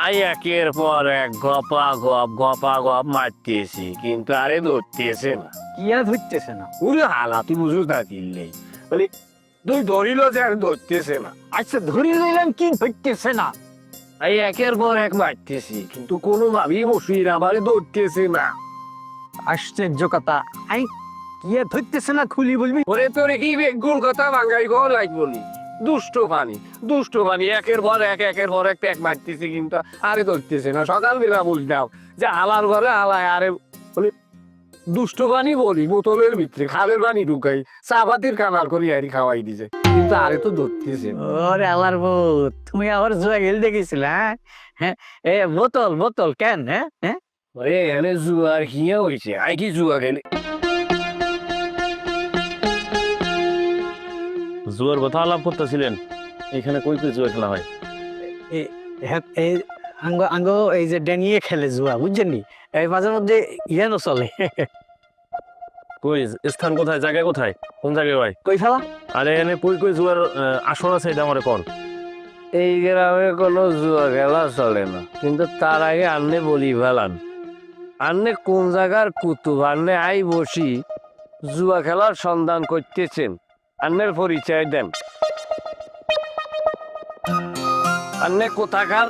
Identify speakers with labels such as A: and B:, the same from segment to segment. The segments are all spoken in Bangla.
A: আই একের পর এক গপা গপ মারতেছি, কিন্তু আরে ধরতেছে না।
B: কি আর ধরতেছে না?
A: পুরো হালা তুই বুঝু না দিলে বলি তুই ধরিল যে আর ধরতেছে না।
B: আচ্ছা ধরে নিলাম, কি ধরতেছে না?
A: আই একের পর এক মারতেছি, কিন্তু কোনোভাবেই বসির আমারে ধরতেছে না।
B: আশ্চর্য কথা। আই কি আর ধরতেছে না খুলি বলবি?
A: ওরে তোরে কি বেগুন কথা বাঙ্গাই গো লাগবো নি। দুষ্ট পানি একের পর এক প্যাক মারতেছে, কিন্তু আরে ধরতেছে না। সকালবেলা বলতাম যে আলার ঘরে আলায়, আরে বলি দুষ্ট পানি বলি বোতলের ভিতরে খালের পানি ঢুকাই চাপাতির কানাল করি আরি খাওয়াই দিছে, কিন্তু আরে তো ধরতেছে না।
B: ওরে আল্লাহর ভূত, তুমি আবার জুয়া খেলতে গেছিলে? হ্যাঁ, এ বোতল বোতল কেন? হ্যাঁ হ্যাঁ,
A: ওরে এনে জুয়ার হিয়া হয়েছে, আই কি জুয়া খেলে।
C: জুয়ার কথা আলাপ করতেছিলেন, এখানে কই কই জুয়া খেলা হয়?
B: আঙ্গ আঙ্গ এই যে ডেনিয়ে খেলে জুয়া, বুঝছেন নি? এই মাঝে মধ্যে ইয়ানো চলে।
C: কই স্থান কোথায়, জায়গা কোথায়, কোন জায়গায় হয়?
B: কই ফেলা?
C: আরে এনে কই কই জুয়ার আসর আছে এটা আমারে কোন।
A: এই গ্রামে কোনো জুয়া খেলা চলে না, কিন্তু তার আগে আন্নে বলি ফেলান। আন্নে কোন জায়গার কুতুব, আন্নে আই বসি জুয়া খেলার সন্ধান করতেছেন, আন্নের পরিচয় দেন। আন্নে কোথাকার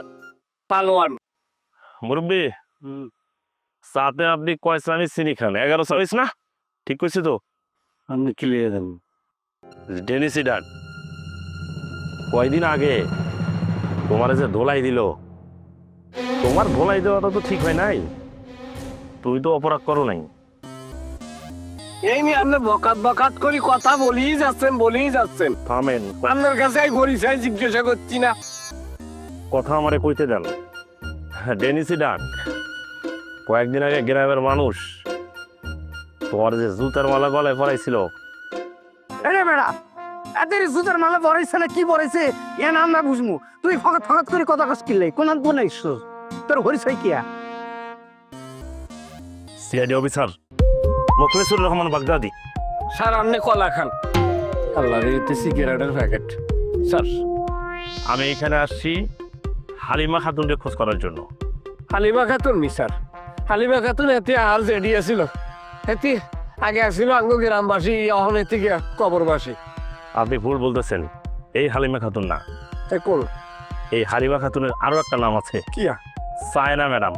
A: পালোয়ান?
C: মুরব্বী, সাথে আপনি কয় চামিচ চিনি খান? 11 চামিচ না? ঠিক কইছি তো?
A: আন্নে ক্লিয়ার দেন।
C: ডেনিসি ডাক কয়দিন আগে তোমার যে ধোলাই দিল, তোমার ধোলাই দেওয়াটা তো ঠিক হয় নাই। তুই তো অপরাধ করো নাই।
A: এই নিয়ে আপনি বকাত করি কথা বলেই যাচ্ছেন।
C: থামেন,
A: আপনার কাছে এই পরিচয় জিজ্ঞাসা করছি না।
C: কথা আমারে কইতে দেন। ডেনিসি ডাক কয়েকদিন আগে গ্রামের মানুষ তোমার যে জুতার মালা গলায় পরাইছিল,
B: আরে বেড়া, এদের জুতার মালা পরাইছে না কি পরাইছে এ না আমরা বুঝমু। তুই ফকাত ফকাত করে কথা কস কিনলে কোন বনাইছ? তোর পরিচয় কিয়া?
C: সিআইডি অফিসার মোখলেসুর রহমান বাগদাদি।
A: স্যার আপনি কলা খান। আল্লাহ রে, সিগারেটের প্যাকেট। স্যার
C: আমি এখানে আসছি হালিমা খাতুনকে খোঁজ করার জন্য।
A: হালিমা খাতুন নি স্যার? হালিমা খাতুন এতে হাল রেডি আছিল, এতে আগে আসছিল আঙ্গ গ্রামবাসী, অহন এতে কবরবাসী।
C: আপনি ভুল বলতেছেন, এই হালিমা খাতুন না।
A: কোন?
C: এই হালিমা খাতুনের আরো একটা নাম আছে,
A: কিয়া?
C: সায়না ম্যাডাম।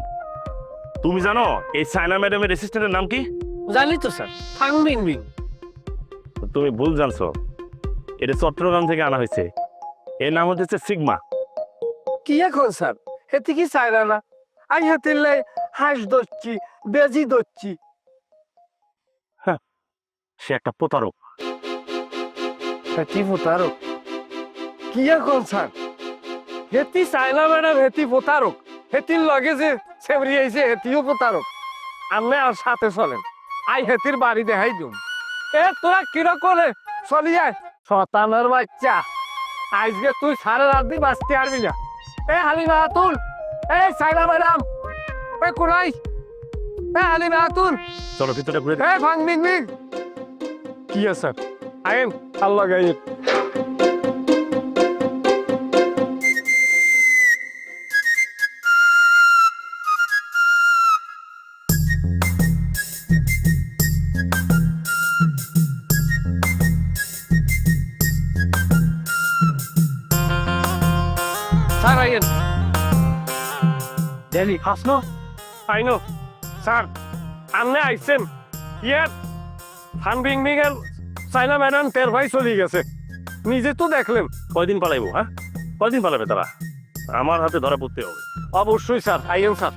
C: তুমি জানো এই সায়না ম্যাডামের অ্যাসিস্ট্যান্টের নাম কি?
A: জানি তো স্যার, ফাংবিং বিং।
C: তুমি ভুল জানছো, এটা চট্টগ্রাম থেকে আনা হয়েছে। এর নাম হচ্ছে সিগমা।
A: কি এখন স্যার? এতে কি চাইরা না? আই হাতে হাঁস ধরছি, বেজি ধরছি।
C: সে একটা প্রতারক।
A: হেতি প্রতারক? কি এখন স্যার? হেতি চাইনা ম্যাডাম, হেতি প্রতারক। হেতির লগে যে সেবরি আইছে হেতিও প্রতারক। আমি আর সাথে চলেন, আই হেতির বাড়ি দেখাই দিম। এ তোরা কিরকম চলি যায় শতানের বাচ্চা। আজকে তুই সারা রাত দিয়ে বাঁচতে পারবি না। এ হালিমা খাতুন, এ সাইনা ম্যাডাম, এ কোনাই, এ হালিমা খাতুন,
C: চলো ভিতরে ঘুরে
A: এ ফাংবিং বিং। কি আছে স্যার? আইন আল্লাহ গাইড। স্যার আইন।
B: ডেলি হাসনো?
A: আইনো স্যার, আপনি আইছেন ইয়ে ফাংবিং বিং এর চাইনা ম্যাডাম তের ভাই চলে গেছে, নিজে তো দেখলেন।
C: কয়দিন পালাইবো? হ্যাঁ, কয়দিন পালাবে তারা? আমার হাতে ধরা পড়তে হবে।
A: অবশ্যই স্যার, আইন স্যার।